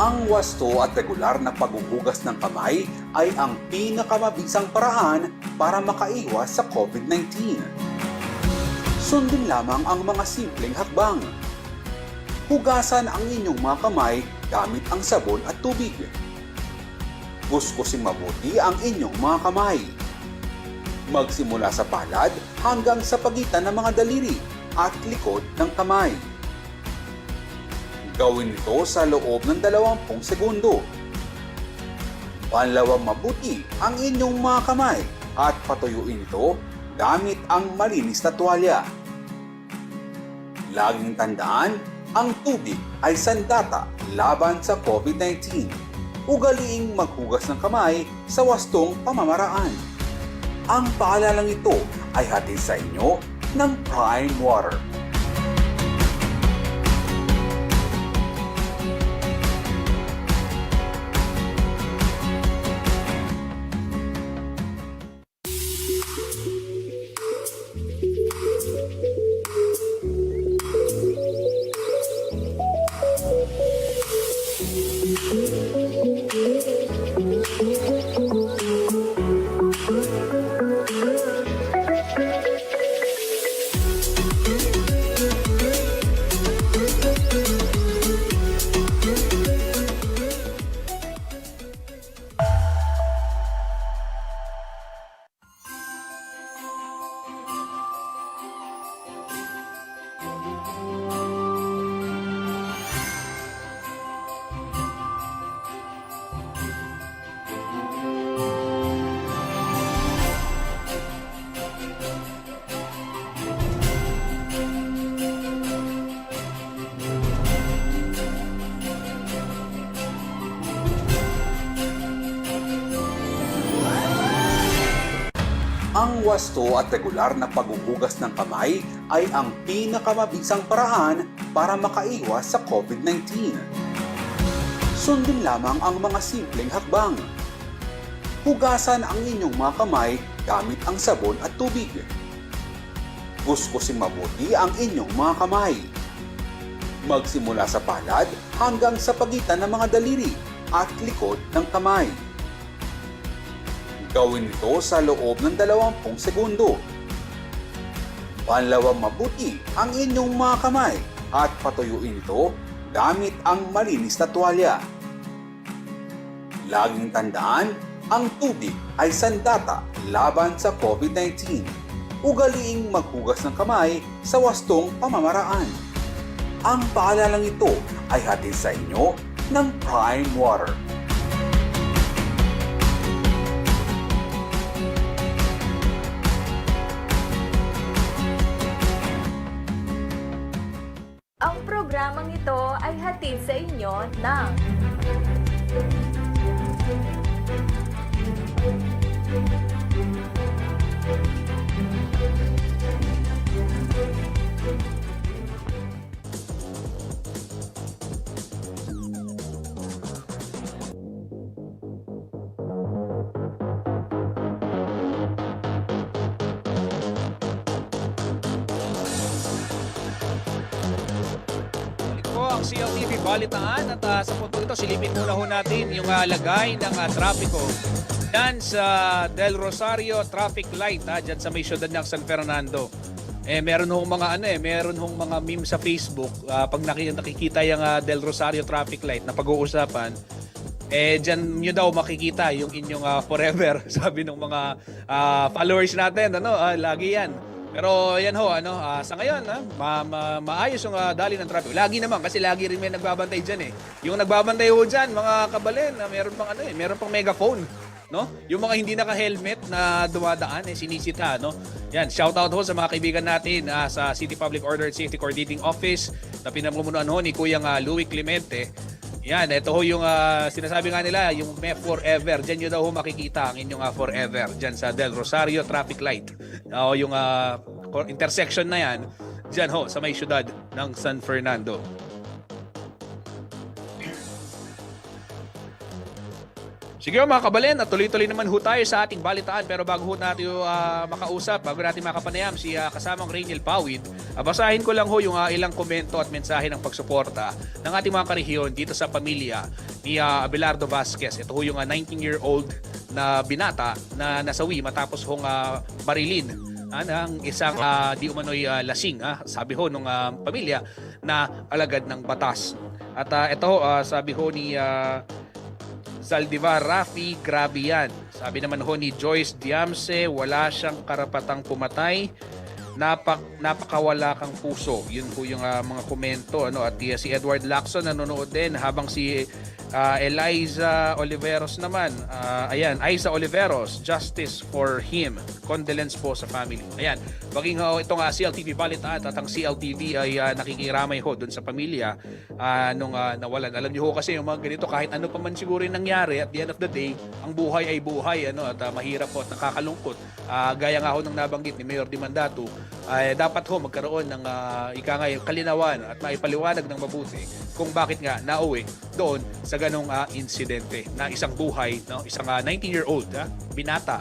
Ang wasto at regular na paghuhugas ng kamay ay ang pinakamabisang paraan para makaiwas sa COVID-19. Sundin lamang ang mga simpleng hakbang. Hugasan ang inyong mga kamay gamit ang sabon at tubig. Kuskusin mabuti ang inyong mga kamay. Magsimula sa palad hanggang sa pagitan ng mga daliri at likod ng kamay. Gawin ito sa loob ng 20 segundo. Panlawang mabuti ang inyong mga kamay at patuyuin ito gamit ang malinis na tuwalya. Laging tandaan, ang tubig ay sandata laban sa COVID-19. Ugaliing maghugas ng kamay sa wastong pamamaraan. Ang paalalang ito ay hatid sa inyo ng Prime Water. Ang wasto at regular na paghuhugas ng kamay ay ang pinakamabisang paraan para makaiwas sa COVID-19. Sundin lamang ang mga simpleng hakbang. Hugasan ang inyong mga kamay gamit ang sabon at tubig. Kuskusin mabuti ang inyong mga kamay. Magsimula sa palad hanggang sa pagitan ng mga daliri at likod ng kamay. Gawin ito sa loob ng 20 segundo. Panlawang mabuti ang inyong mga kamay at patuyuin ito gamit ang malinis na tuwalya. Laging tandaan, ang tubig ay sandata laban sa COVID-19. Ugaliing maghugas ng kamay sa wastong pamamaraan. Ang paalalang ito ay hatid sa inyo ng Prime Water. account ng po ang CLTV Balitaan at sa punto ito silipin muna ho natin yung lagay ng trapiko yan sa Del Rosario traffic light dyan sa may syudad ng San Fernando. Meron hong mga meron hong mga meme sa Facebook pag nakikita yung Del Rosario traffic light na pag-uusapan dyan nyo daw makikita yung inyong forever sabi ng mga followers natin lagi yan. Pero yan ho, sa ngayon, maayos yung dali ng traffic. Lagi naman, kasi lagi rin may nagbabantay dyan Yung nagbabantay ho dyan, mga kabalen, meron pang meron pang megaphone. No? Yung mga hindi naka-helmet na dumadaan, sinisita, Yan, shout out ho sa mga kaibigan natin sa City Public Order and Safety Coordinating Office na pinamumunuan ho ni Kuyang Louie Clemente. Yan, ito ho yung sinasabi nga nila, yung may forever. Diyan nyo daw ho makikita ang inyong forever. Diyan sa Del Rosario Traffic Light. O yung intersection na yan, diyan ho sa may syudad ng San Fernando. Sige mga kabalen, at tuloy-tuloy naman ho tayo sa ating balitaan. Pero bago ho natin makausap, bago natin makapanayam si kasamang Rainiel Pawid, basahin ko lang ho yung ilang komento at mensahe ng pagsuporta ng ating mga karehiyon dito sa pamilya ni Abelardo Vasquez. Ito ho yung 19-year-old na binata na nasawi matapos hong barilin ng isang di umano'y lasing. Sabi ho nung pamilya na alagad ng batas. At ito ho, sabi ho ni Zaldivar Rafi, grabe yan. Sabi naman ho ni Joyce Diamse, wala siyang karapatang pumatay. Napakawala kang puso. Yun po yung mga komento. At si Edward Lacson nanonood din habang si Eliza Oliveros naman. Aiza Oliveros, justice for him. Condolence po sa family. Ayan, maging itong CLTV Balitaan at ang CLTV ay nakikiramay ho dun sa pamilya nung nawalan. Alam niyo ho kasi yung mga ganito, kahit ano pa man siguro yung nangyari, at the end of the day, ang buhay ay buhay at mahirap po at nakakalungkot. Gaya nga ho ng nabanggit ni Mayor Dimandato, dapat ho magkaroon ng kalinawan at maipaliwanag ng mabuti kung bakit nga nauwi doon sa ganong insidente na isang buhay, isang 19-year-old,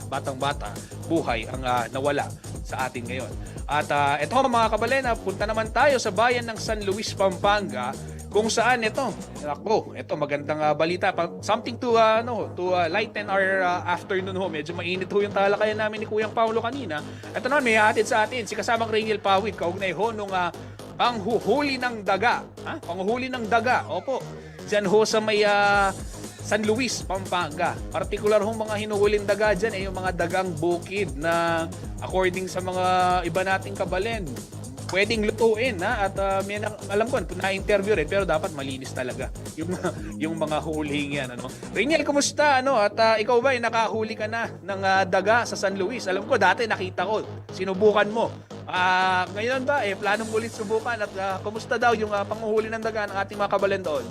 batang-bata, buhay ang nawala sa atin ngayon. At ito mga kabalen, punta naman tayo sa bayan ng San Luis, Pampanga, kung saan ito magandang balita, something to lighten our afternoon ho. Medyo mainit ho yung talakayan namin ni Kuyang Paulo kanina. Ito naman may hatid sa atin si kasamang Rainiel Pawid, kaugnay ho nung panghuhuli ng daga. Panghuhuli ng daga. Opo. Diyan ho sa may San Luis, Pampanga. Partikular hong mga hinuhuling daga dyan yung mga dagang bukid na according sa mga iba nating kabalen, pwedeng lutuin at alam ko na-interview rin pero dapat malinis talaga yung mga huling yan. Rainiel, kumusta? At ikaw ba nakahuli ka na ng daga sa San Luis? Alam ko dati nakita ko, sinubukan mo. Ngayon ba planong ulit subukan at kumusta daw yung panghuhuli ng daga ng ating mga kabalen doon?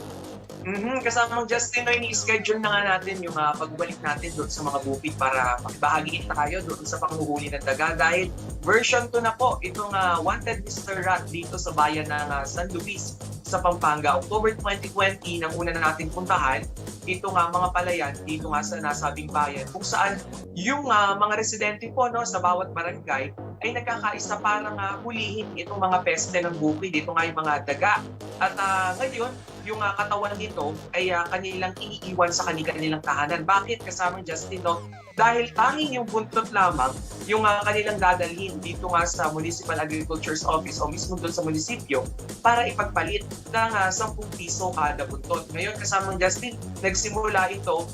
Kasamang Justin, ini-schedule na nga natin yung pagbalik natin doon sa mga bukid para makibahagi tayo doon sa panghuhuli ng daga dahil version 2 na po itong Wanted Mr. Rat dito sa bayan ng San Luis sa Pampanga. October 2020 nang una na natin puntahan itong mga palayan dito nga sa nasabing bayan kung saan yung mga residente po sa bawat barangay ay nagkakaisa para hulihin itong mga peste ng bukid, ito nga yung mga daga. At ngayon, yung katawan nito ay kanilang iniiwan sa kanilang tahanan. Bakit? Kasamang Justin, dahil tanging yung buntot lamang yung kanilang dadalhin dito nga sa Municipal Agriculture's Office o mismo doon sa munisipyo para ipagpalit ng 10 piso kada buntot. Ngayon, kasamang Justin, nagsimula ito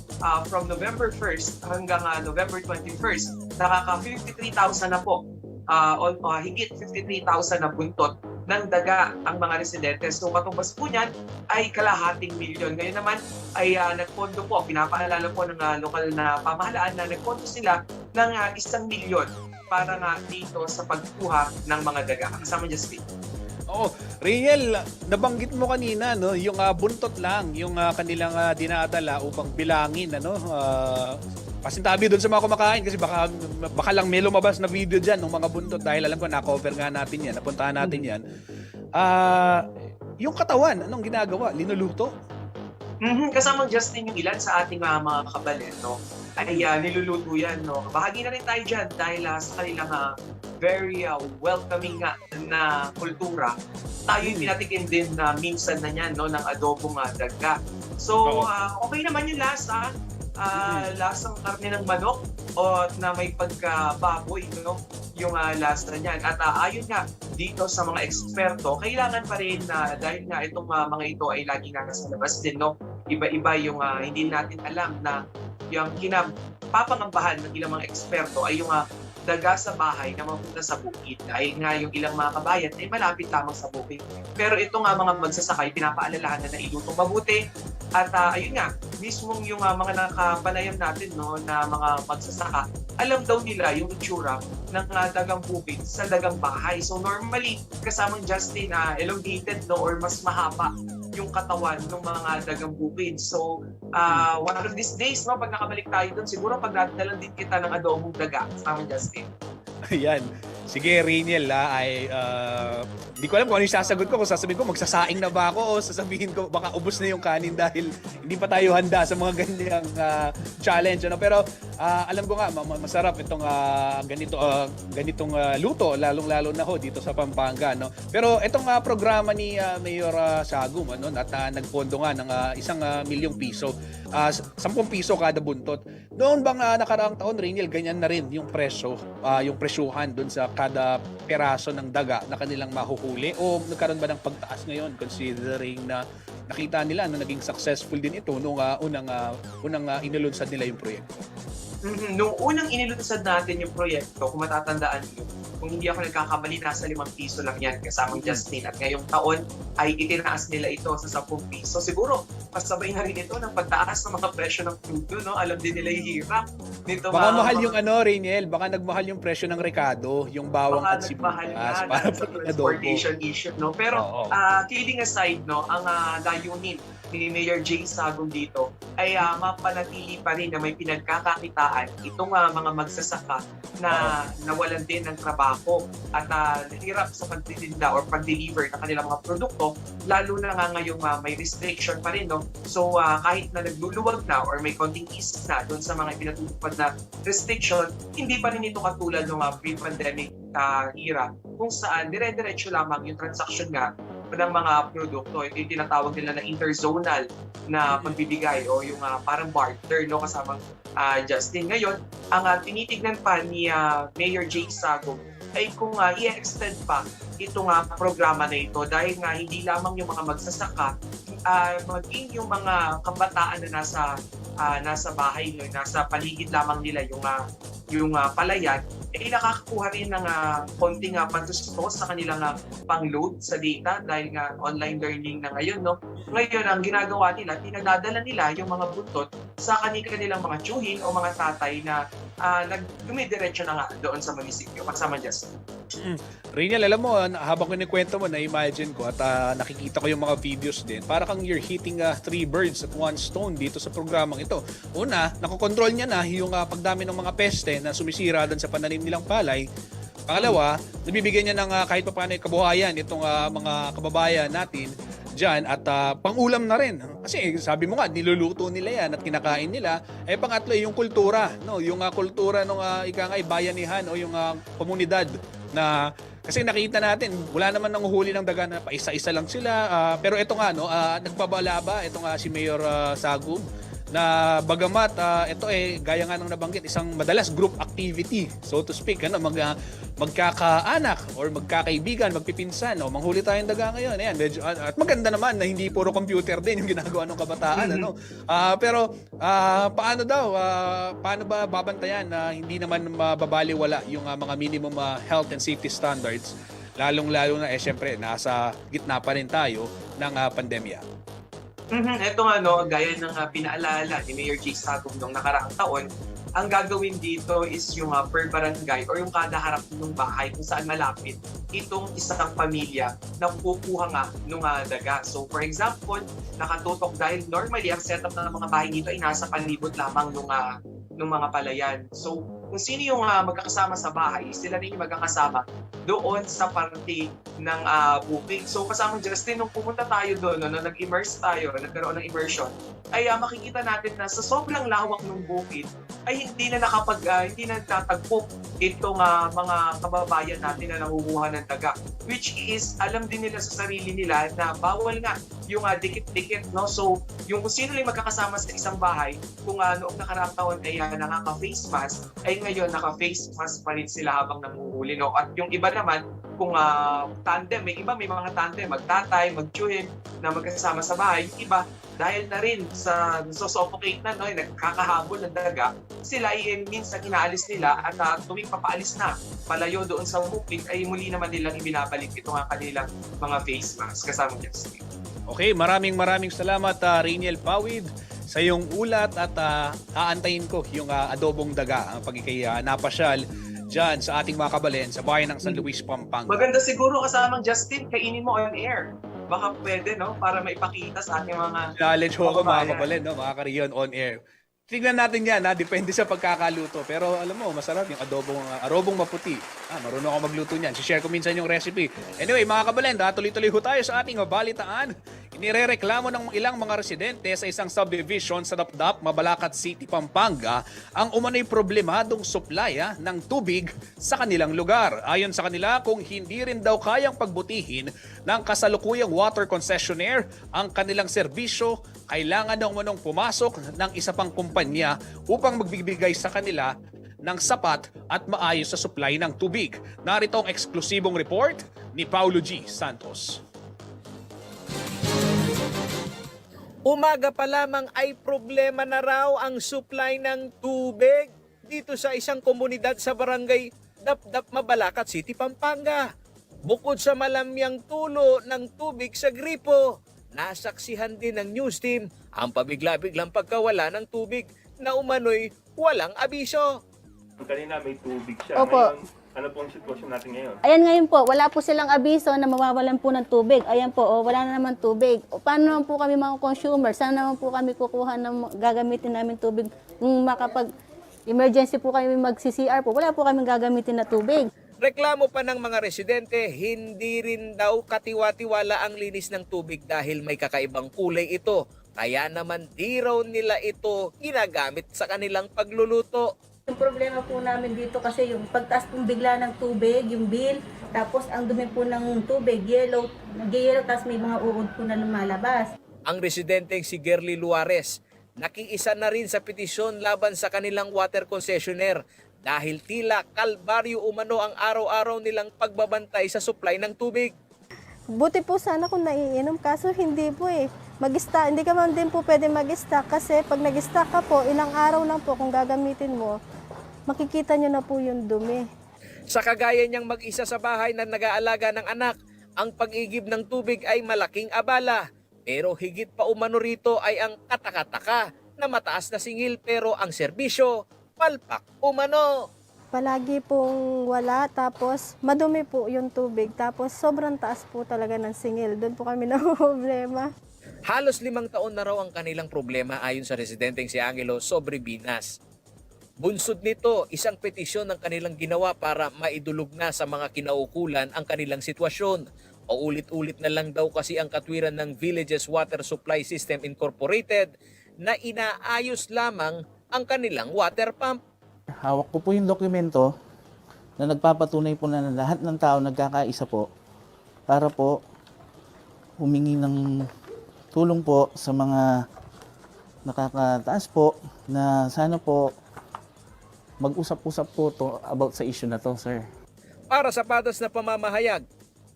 from November 1st hanggang November 21st. Nakaka 53,000 na po. Higit 53,000 na buntot ng daga ang mga residente. So katumbas po niyan ay kalahating milyon. Ngayon naman ay nagpondo po, pinapaalala po ng lokal na pamahalaan na nagpondo sila ng 1 milyon para nga dito sa pagkuha ng mga daga. Kasama Justin. Oo, Riel, nabanggit mo kanina no, yung buntot lang yung kanilang dinadala upang bilangin ano. Pasintabi doon sa mga kumakain kasi baka lang may lumabas na video diyan ng mga buntot dahil alam ko na-cover nga natin 'yan, napuntahan natin 'yan. Yung katawan, anong ginagawa? Linuluto? Kasamang Justin yung ilan sa ating mga kabalet, no? Ay niluluto yan, no? Bahagi na rin tayo dyan dahil sa kanilang very welcoming na kultura. Tayo yung pinatikin din na minsan na yan, no? Ng adobong daga. So, okay naman yung lasa. Lasang karne ng manok o na may pagkababoy, no? Yung lasa niyan. At ayon nga dito sa mga eksperto, kailangan pa rin dahil nga itong mga ito ay lagi nasa labas din, no? Iba-iba yung hindi natin alam na yung kinapapangambahan ng ilang mga eksperto ay yung daga sa bahay na mapunta sa bukid. Dahil nga yung ilang mga kabayan ay malapit lamang sa bukid. Pero ito nga mga magsasakay, pinapaalalahan na ilutong mabuti. At ayun nga, mismong yung mga nakapanayam natin, no, na mga magsasaka, alam daw nila yung itsura ng dagang bukid sa dagang bahay. So normally, kasamang Justin, elongated, no, or mas mahaba yung katawan ng mga dagang bukid. So, one of these days, no, pag nakabalik tayo doon, siguro pag nadalan din kita ng adobong daga, kasamang Justin. Ayan. Sige, Riniel, hindi ko alam kung ano yung sasagot ko. Kung sasabihin ko, magsasaing na ba ako o sasabihin ko, baka ubos na yung kanin dahil hindi pa tayo handa sa mga ganyang challenge. Ano? Pero alam ko nga, masarap itong ganitong luto, lalong-lalo na ho dito sa Pampanga. No? Pero itong programa ni Mayor Sagum, ano, at nagpondo nga ng ₱1,000,000. 10 piso kada buntot. Noon bang nakaraang taon, Riniel, ganyan na rin yung presyo, yung presyuhan doon sa kada peraso ng daga na kanilang mahuhuli o nagkaroon ba ng pagtaas ngayon considering na nakita nila na naging successful din ito nung unang inilunsad nila yung proyekto? Nung unang inilunsad natin yung proyekto, kung matatandaan nyo, kung hindi ako nagkakamali, nasa ₱5 lang yan kasamang Justin. At ngayong taon ay itinaas nila ito sa ₱10. Siguro, kasabay na rin ito ng pagtaas ng mga presyo ng crudo, no? Alam din nila yung hirap nito. Baka mahal yung Riniel, baka nagmahal yung presyo ng rekado, yung bawang at sibuyas para sa transportation issue, no? Pero kidding aside, no, ang layunin ni Mayor Jay Sagum dito ay mapanatili pa rin na may pinagkakakitaan itong mga magsasaka na nawalan din ng trabaho at nahirap sa pagtitinda or pag-deliver ng kanilang mga produkto, lalo na nga ngayong may restriction pa rin, no? So kahit na nagluluwag na or may konting ease na doon sa mga pinatutupad na restriction, hindi pa rin ito katulad ng pre-pandemic era kung saan dire-diretso lamang yung transaction nga ng mga produkto. Ito yung tinatawag nila na interzonal na pagbibigay o yung parang barter, no, kasamang Justin. Ngayon, ang tinitignan pa ni Mayor Jay Sagum ay kung i-extend pa itong programa na ito dahil nga hindi lamang yung mga magsasaka, maging yung mga kabataan na nasa bahay, no, nasa paligid lamang nila yung palayan, ay nakakakuha rin ng konting pantustos sa kanilang pang-load sa data dahil nga online learning na ngayon, no? Ngayon, ang ginagawa nila, pinadadala nila yung mga buntot sa kanilang mga tiyuhin o mga tatay na dumidiretso na nga doon sa munisipyo. Kasama Justin. Riniel, alam mo, habang kinikwento mo, na-imagine ko at nakikita ko yung mga videos din, para kang you're hitting 3 birds at 1 stone dito sa programang ito. Una, nakokontrol niya na yung pagdami ng mga peste na sumisira doon sa pananim nilang palay. Pangalawa, nabibigyan niya ng kahit pa paano kabuhayan itong mga kababayan natin dyan at pang-ulam na rin. Kasi sabi mo nga, niluluto nila yan at kinakain nila. Pangatlo, yung kultura. No? Yung kultura ng bayanihan o yung komunidad na kasi nakita natin, wala naman nanguhuli ng daga na paisa-isa lang sila. Pero ito nga, no, nagpabalaba, ito nga si Mayor Sagum, na bagamat ito gaya nga ng nabanggit, isang madalas group activity, so to speak, magkakaanak or magkakaibigan, magpipinsan, manghuli tayong daga ngayon. Ayan, medyo, at maganda naman na hindi puro computer din yung ginagawa ng kabataan. Pero paano ba babantayan na hindi naman mababaliwala yung mga minimum health and safety standards, lalong-lalo na syempre nasa gitna pa rin tayo ng pandemya. Ito nga, no, gaya ng pinaalala ni Mayor Jay Sagum noong nakaraang taon, ang gagawin dito is yung per barangay or yung kada harap ng bahay kung saan malapit itong isang pamilya na kukuha nga ng daga. So for example, nakatutok dahil normally ang setup ng mga bahay dito ay nasa palibot lamang ng mga palayan. So kung sino yung magkakasama sa bahay, sila rin yung magkakasama doon sa parte ng bukid. So kasama Justin, nung pumunta tayo doon, nung nag-immerse tayo, nagkaroon ng immersion, ay makikita natin na sa sobrang lawak ng bukid ay hindi na nagtatagpo itong mga kababayan natin na nangukuha ng daga. Which is, alam din nila sa sarili nila na bawal nga yung dikit-dikit, no? So, yung kung sino lang magkakasama sa isang bahay, kung noong nakaraang taon ay nakaka-face mask, ay ngayon naka-face mask pa rin sila habang nanguhuli, no? At yung iba naman, kung tandem, may mga tandem, magtatay, magtiyuhin na magkasama sa bahay, yung iba, dahil na rin sa suffocate na, no, nagkakahabol ng daga, sila ay minsan inaalis nila at tuwing papaalis na palayo doon sa bukid ay muli naman nilang ibinabalik ito nga kanilang mga face mask kasama Justin. Okay, maraming salamat Rainiel Pawid sa iyong ulat at aantayin ko yung adobong daga ang pagkikay napasyal dyan sa ating mga kabalen sa bayan ng San Luis, Pampanga. Maganda siguro kasamang Justin, kainin mo on air. Baka pwede, no? Para maipakita sa ating mga challenge ho ako mga kabalen, no? Mga kariyon on air. Tignan natin yan, depende sa pagkakaluto. Pero alam mo, masarap yung arobong maputi. Marunong ako magluto niyan. Si-share ko minsan yung recipe. Anyway, mga kabalen, tuloy-tuloy ho tayo sa ating balitaan. Inirereklamo ng ilang mga residente sa isang subdivision sa Dapdap, Mabalacat City, Pampanga, ang umano'y problemadong supply ng tubig sa kanilang lugar. Ayon sa kanila, kung hindi rin daw kayang pagbutihin ng kasalukuyang water concessionaire ang kanilang serbisyo, kailangan daw umanong pumasok ng isa pang kumpanya upang magbibigay sa kanila ng sapat at maayos sa supply ng tubig. Narito ang eksklusibong report ni Paulo G. Santos. Umaga pa lamang ay problema na raw ang supply ng tubig dito sa isang komunidad sa barangay Dapdap, Mabalacat City, Pampanga. Bukod sa malamyang tulo ng tubig sa gripo, nasaksihan din ng news team ang pabigla-biglang pagkawala ng tubig na umano'y walang abiso. Kanina may tubig siya. Opo. Ngayon, ano po ang sitwasyon natin ngayon? Ayan ngayon po, wala po silang abiso na mawawalan po ng tubig. Ayan po, wala na naman tubig. Paano naman po kami mga consumer? Saan naman po kami kukuha ng gagamitin namin tubig? Kung makapag-emergency po kami mag-CCR po, wala po kami gagamitin na tubig. Reklamo pa ng mga residente, hindi rin daw katiwa-tiwala ang linis ng tubig dahil may kakaibang kulay ito. Kaya naman di raw nila ito ginagamit sa kanilang pagluluto. Yung problema po namin dito kasi yung pagtaas pong bigla ng tubig, yung bill, tapos ang dumi po ng tubig, yellow, tapos may mga uod po na lumalabas. Ang residenteng si Gerly Luares, nakiisa na rin sa petisyon laban sa kanilang water concessionaire dahil tila kalbaryo umano ang araw-araw nilang pagbabantay sa supply ng tubig. Buti po sana kung naiinom, kaso hindi po eh. Hindi ka man din po pwede mag-stock kasi pag nag-stock ka po, ilang araw lang po kung gagamitin mo, makikita nyo na po yung dumi. Sa kagaya niyang mag-isa sa bahay na nag-aalaga ng anak, ang pag-igib ng tubig ay malaking abala. Pero higit pa umano rito ay ang kataka-taka na mataas na singil pero ang serbisyo, palpak umano. Palagi pong wala, tapos madumi po yung tubig, tapos sobrang taas po talaga ng singil. Doon po kami na problema. Halos 5 taon na raw ang kanilang problema ayon sa residenteng si Angelo Sobrebinas. Bunsod nito, isang petisyon ng kanilang ginawa para maidulog na sa mga kinaukulan ang kanilang sitwasyon. Paulit-ulit na lang daw kasi ang katwiran ng Villages Water Supply System Incorporated na inaayos lamang ang kanilang water pump. Hawak ko po yung dokumento na nagpapatunay po na lahat ng tao nagkakaisa po para po humingi ng tulong po sa mga nakakataas po na sana po mag-usap-usap po to about sa issue na to, sir. Para sa patas na pamamahayag,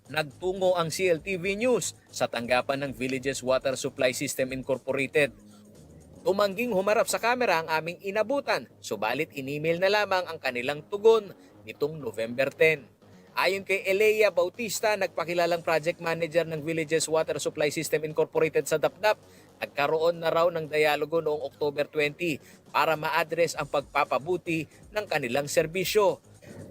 nagtungo ang CLTV News sa tanggapan ng Villages Water Supply System Incorporated. Tumangging humarap sa kamera ang aming inabutan, subalit in-email na lamang ang kanilang tugon nitong November 10. Ayon kay Elea Bautista, nagpakilalang project manager ng Villages Water Supply System Incorporated sa Dapdap, nagkaroon na raw ng dialogo noong October 20 para ma-address ang pagpapabuti ng kanilang serbisyo.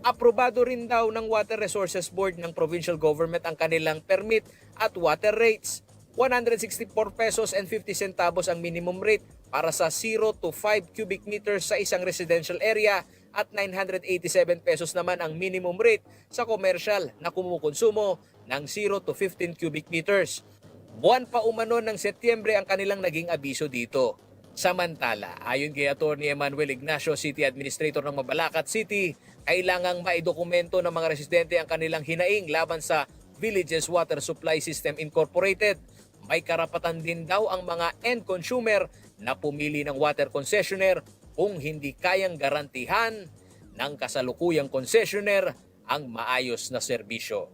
Aprobado rin daw ng Water Resources Board ng Provincial Government ang kanilang permit at water rates. 164 pesos and 50 centavos ang minimum rate para sa 0 to 5 cubic meters sa isang residential area at 987 pesos naman ang minimum rate sa commercial na kumukonsumo ng 0 to 15 cubic meters. Buwan pa umano ng Setyembre ang kanilang naging abiso dito. Samantala, ayon kay Atty. Emmanuel Ignacio, City Administrator ng Mabalacat City, kailangang maidokumento ng mga residente ang kanilang hinaing laban sa Villages Water Supply System Incorporated. May karapatan din daw ang mga end consumer na pumili ng water concessionaire kung hindi kayang garantihan ng kasalukuyang concessionaire ang maayos na serbisyo.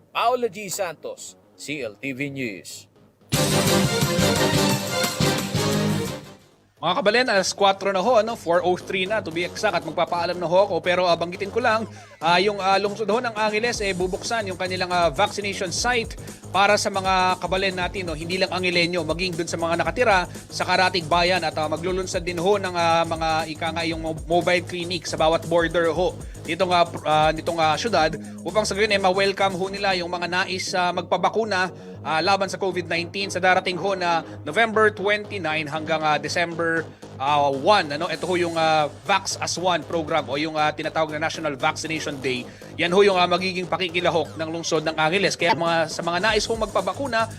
Paolo G. Santos, CLTV News. Mga kabalen, alas 4 na ho, 4:03 na to be exact at magpapaalam na ho ako. Pero banggitin ko lang, yung lungsod ho ng Angeles, bubuksan yung kanilang vaccination site para sa mga kabalen natin, hindi lang Angelenyo, maging dun sa mga nakatira sa Karatig Bayan at maglulunsad din ho ng mga yung mobile clinic sa bawat border ho nitong syudad upang sa ganun ma-welcome ho nila yung mga nais magpabakuna laban sa COVID-19 sa darating ho na November 29 hanggang December 1. Ito ho yung Vax as One program o yung tinatawag na National Vaccination Day. Yan ho yung magiging pakikilahok ng lungsod ng Angeles. Kaya sa mga nais hong magpabakuna,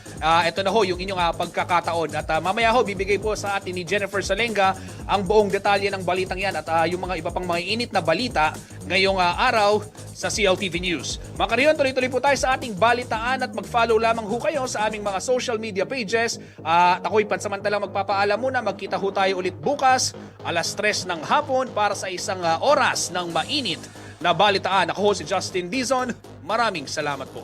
ito na ho yung inyong pagkakataon. At mamaya ho, bibigay po sa atin ni Jennifer Salenga ang buong detalye ng balitang yan at yung mga iba pang mga init na balita ngayong araw sa CLTV News. Mga kariyon, tuloy-tuloy po tayo sa ating balitaan at mag-follow lamang ho kayo sa aming mga social media pages. At ako'y pansamantalang magpapaalam muna. Magkita ho tayo ulit bukas, alas 3 ng hapon para sa isang oras ng mainit na balitaan. Ako ho si Justin Dizon. Maraming salamat po.